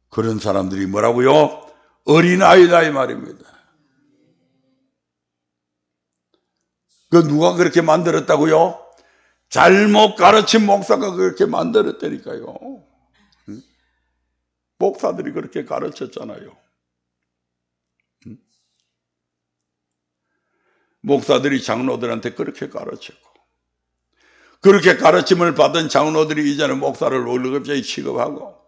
그런 사람들이 뭐라고요? 어린아이다 이 말입니다. 그 누가 그렇게 만들었다고요? 잘못 가르친 목사가 그렇게 만들었다니까요. 목사들이 그렇게 가르쳤잖아요. 목사들이 장로들한테 그렇게 가르쳤고 그렇게 가르침을 받은 장로들이 이제는 목사를 월급쟁이 취급하고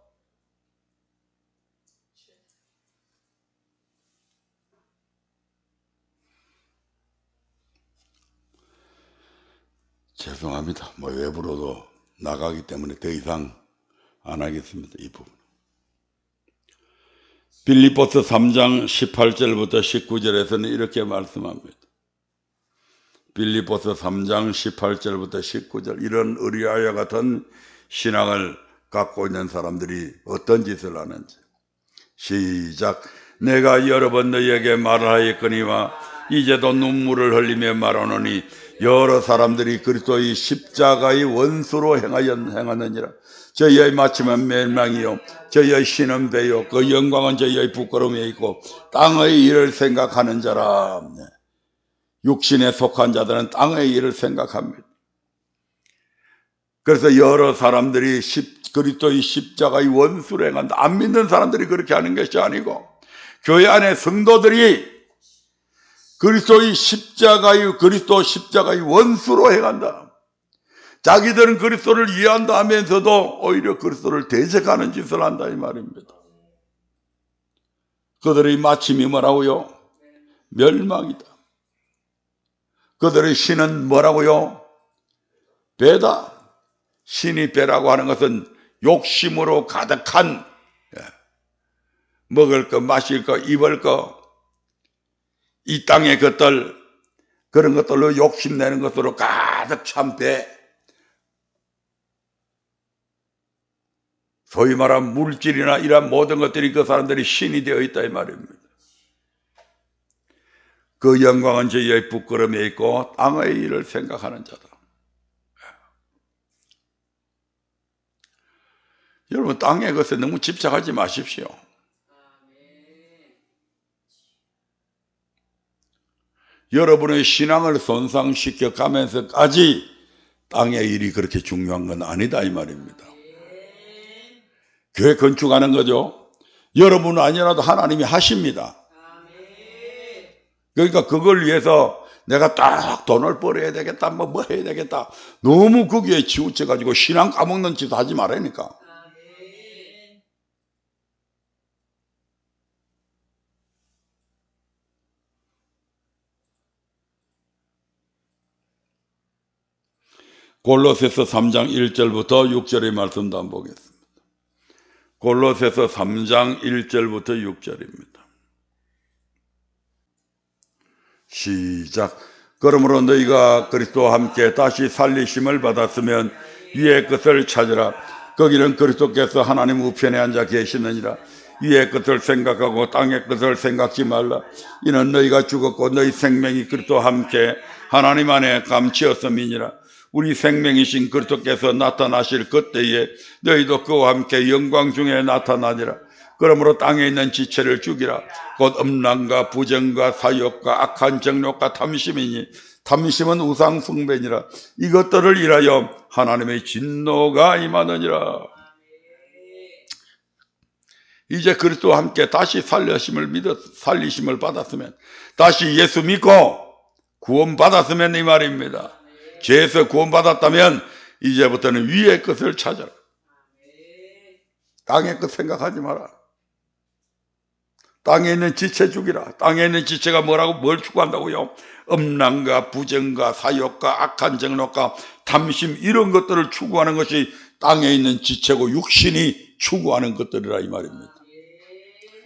죄송합니다. 외부로도 나가기 때문에 더 이상 안 하겠습니다. 이 부분. 빌립보서 3장 18절부터 19절에서는 이렇게 말씀합니다. 빌립보서 3장 18절부터 19절 이런 의리하여 같은 신앙을 갖고 있는 사람들이 어떤 짓을 하는지 시작. 내가 여러 번 너희에게 말하였거니와 이제도 눈물을 흘리며 말하노니 여러 사람들이 그리스도의 십자가의 원수로 행하느니라. 저희의 마침은 멸망이요 저희의 신은 배요 그 영광은 저희의 부끄러움에 있고 땅의 일을 생각하는 자라. 육신에 속한 자들은 땅의 일을 생각합니다. 그래서 여러 사람들이 그리스도의 십자가의 원수로 행한다. 안 믿는 사람들이 그렇게 하는 것이 아니고 교회 안에 성도들이 그리스도 십자가의 원수로 행한다. 자기들은 그리스도를 이해한다 하면서도 오히려 그리스도를 대적하는 짓을 한다 이 말입니다. 그들의 마침이 뭐라고요? 멸망이다. 그들의 신은 뭐라고요? 배다. 신이 배라고 하는 것은 욕심으로 가득한 먹을 거, 마실 거, 입을 거, 이 땅의 것들, 그런 것들로 욕심내는 것으로 가득 찬 배. 소위 말하는 물질이나 이런 모든 것들이 그 사람들이 신이 되어 있다 이 말입니다. 그 영광은 저희의 부끄러움에 있고 땅의 일을 생각하는 자다. 여러분 땅의 것에 너무 집착하지 마십시오. 여러분의 신앙을 손상시켜 가면서까지 땅의 일이 그렇게 중요한 건 아니다 이 말입니다. 교회 건축하는 거죠. 여러분은 아니라도 하나님이 하십니다. 그러니까 그걸 위해서 내가 딱 돈을 벌어야 되겠다 뭐 해야 되겠다 너무 거기에 치우쳐 가지고 신앙 까먹는 짓 하지 말라니까. 골로새서 3장 1절부터 6절의 말씀도 한번 보겠습니다. 골로새서 3장 1절부터 6절입니다. 시작. 그러므로 너희가 그리스도와 함께 다시 살리심을 받았으면 위의 것을 찾으라. 거기는 그리스도께서 하나님 우편에 앉아 계시느니라. 위의 것을 생각하고 땅의 것을 생각지 말라. 이는 너희가 죽었고 너희 생명이 그리스도와 함께 하나님 안에 감추었음이니라. 우리 생명이신 그리스도께서 나타나실 그때에 너희도 그와 함께 영광 중에 나타나니라. 그러므로 땅에 있는 지체를 죽이라. 곧 음란과 부정과 사욕과 악한 정욕과 탐심이니 탐심은 우상 숭배니라. 이것들을 인하여 하나님의 진노가 임하느니라. 이제 그리스도와 함께 다시 살리심을 받았으면 다시 예수 믿고 구원 받았으면 이 말입니다. 죄에서 구원 받았다면 이제부터는 위의 것을 찾아라. 땅의 것 생각하지 마라. 땅에 있는 지체 죽이라. 땅에 있는 지체가 뭘 추구한다고요? 음란과 부정과 사욕과 악한 정욕과 탐심 이런 것들을 추구하는 것이 땅에 있는 지체고 육신이 추구하는 것들이라 이 말입니다.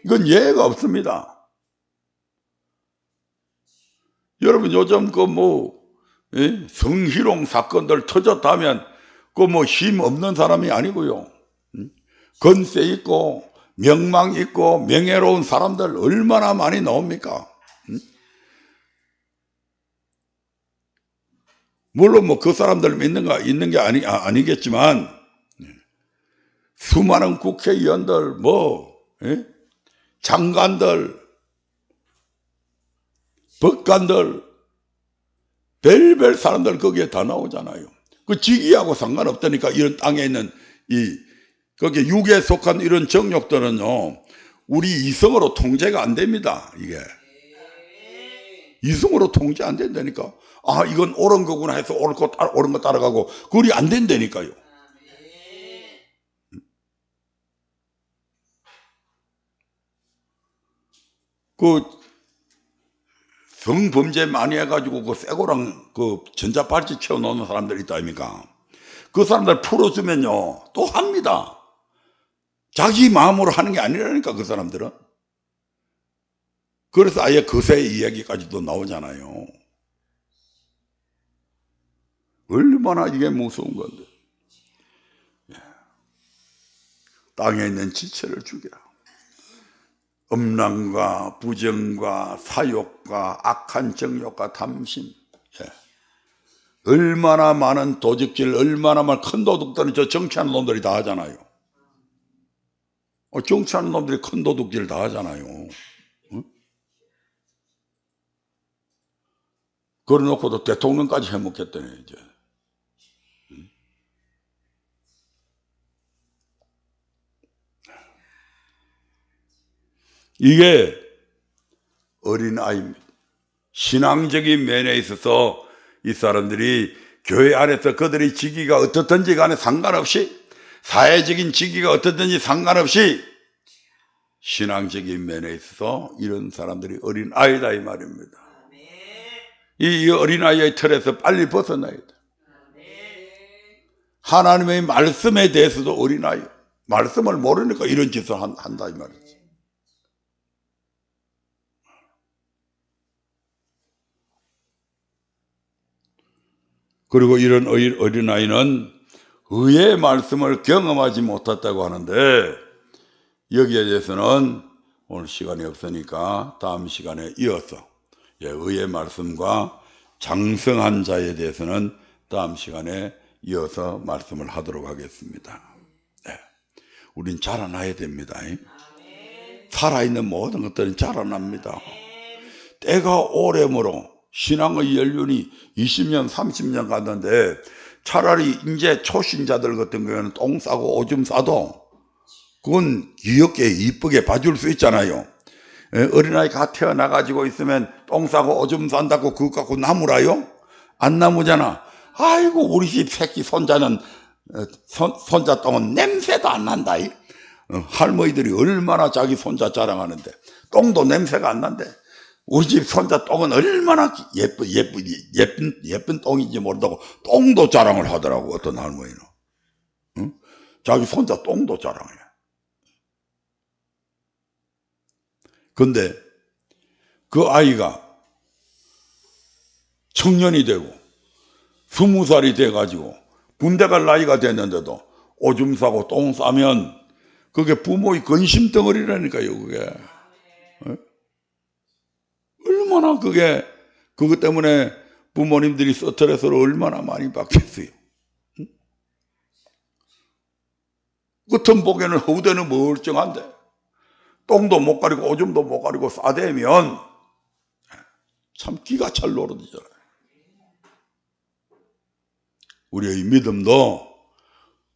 이건 예외가 없습니다. 여러분 요즘 성희롱 사건들 터졌다면 힘 없는 사람이 아니고요. 건세 있고 명망 있고 명예로운 사람들 얼마나 많이 나옵니까? 물론 그 사람들 있는 게 아니겠지만 수많은 국회의원들 장관들 법관들 별별 사람들 거기에 다 나오잖아요. 그 직위하고 상관없다니까. 이런 땅에 있는 거기에 육에 속한 이런 정욕들은요, 우리 이성으로 통제가 안 됩니다. 이게 이성으로 통제 안 된다니까. 아, 이건 옳은 거구나 해서 옳은 거 따라가고 그리 안 된다니까요. 성범죄 많이 해가지고 쇠고랑 전자발찌 채워놓는 사람들 있다 아닙니까? 그 사람들 풀어주면요 또 합니다. 자기 마음으로 하는 게 아니라니까 그 사람들은. 그래서 아예 거세 이야기까지도 나오잖아요. 얼마나 이게 무서운 건데. 땅에 있는 지체를 죽이라. 음란과 부정과 사욕과 악한 정욕과 탐심. 얼마나 많은 도적질, 얼마나 많은 큰 도둑들은 저 정치하는 놈들이 다 하잖아요. 정치하는 놈들이 큰 도둑질 다 하잖아요. 그래놓고도 대통령까지 해먹겠다네 이제. 이게 어린아이입니다. 신앙적인 면에 있어서 이 사람들이 교회 안에서 그들의 직위가 어떻든지 간에 상관없이, 사회적인 직위가 어떻든지 상관없이 신앙적인 면에 있어서 이런 사람들이 어린아이다 이 말입니다. 이 어린아이의 틀에서 빨리 벗어나야 돼. 하나님의 말씀에 대해서도 어린아이, 말씀을 모르니까 이런 짓을 한다 이 말이지. 그리고 이런 어린아이는 의의 말씀을 경험하지 못했다고 하는데, 여기에 대해서는 오늘 시간이 없으니까 다음 시간에 이어서 의의 말씀과 장성한 자에 대해서는 다음 시간에 이어서 말씀을 하도록 하겠습니다. 우린 자라나야 됩니다. 살아있는 모든 것들은 자라납니다. 때가 오래므로 신앙의 연륜이 20년 30년 갔는데, 차라리 이제 초신자들 같은 경우에는 똥 싸고 오줌 싸도 그건 귀엽게 이쁘게 봐줄 수 있잖아요. 어린아이 갓 태어나가지고 있으면 똥 싸고 오줌 싼다고 그것 갖고 나무라요? 안 나무잖아. 아이고 우리 집 새끼 손자는 손자 똥은 냄새도 안 난다. 할머니들이 얼마나 자기 손자 자랑하는데 똥도 냄새가 안 난대. 우리 집 손자 똥은 얼마나 예쁜 똥인지 모른다고 똥도 자랑을 하더라고, 어떤 할머니는. 응? 자기 손자 똥도 자랑해. 근데 그 아이가 청년이 되고 20살이 돼가지고 군대 갈 나이가 됐는데도 오줌 싸고 똥 싸면 그게 부모의 근심 덩어리라니까요, 그게. 얼마나 그것 때문에 부모님들이 스트레스를 얼마나 많이 받겠어요. 겉은 보기에는 후대는 멀쩡한데 똥도 못 가리고 오줌도 못 가리고 싸대면 참 기가 찰 노릇이잖아요. 우리의 믿음도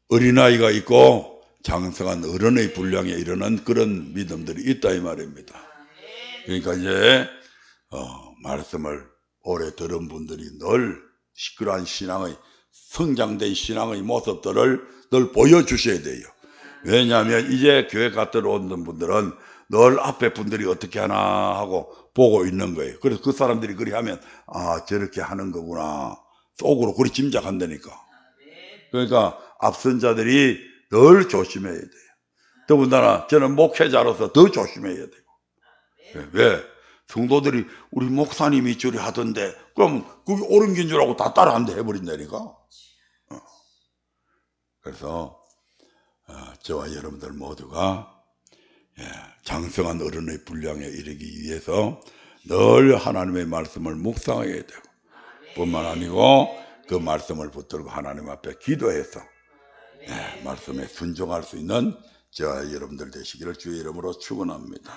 어린아이가 있고 장성한 어른의 분량에 이르는 그런 믿음들이 있다 이 말입니다. 그러니까 이제 말씀을 오래 들은 분들이 늘 시끄러운 신앙의 성장된 신앙의 모습들을 늘 보여주셔야 돼요. 왜냐하면 이제 교회 갔다 오는 분들은 늘 앞에 분들이 어떻게 하나 하고 보고 있는 거예요. 그래서 그 사람들이 그리 하면 아 저렇게 하는 거구나 속으로 그리 짐작한다니까. 그러니까 앞선 자들이 늘 조심해야 돼요. 더군다나 저는 목회자로서 더 조심해야 돼요. 왜? 성도들이 우리 목사님이 저리 하던데 그럼 그게 옳은 긴 줄 알고 다 따라한다 해버린다니까. 그래서 저와 여러분들 모두가 장성한 어른의 분량에 이르기 위해서 늘 하나님의 말씀을 묵상해야 되고 뿐만 아니고 그 말씀을 붙들고 하나님 앞에 기도해서 말씀에 순종할 수 있는 저와 여러분들 되시기를 주의 이름으로 축원합니다.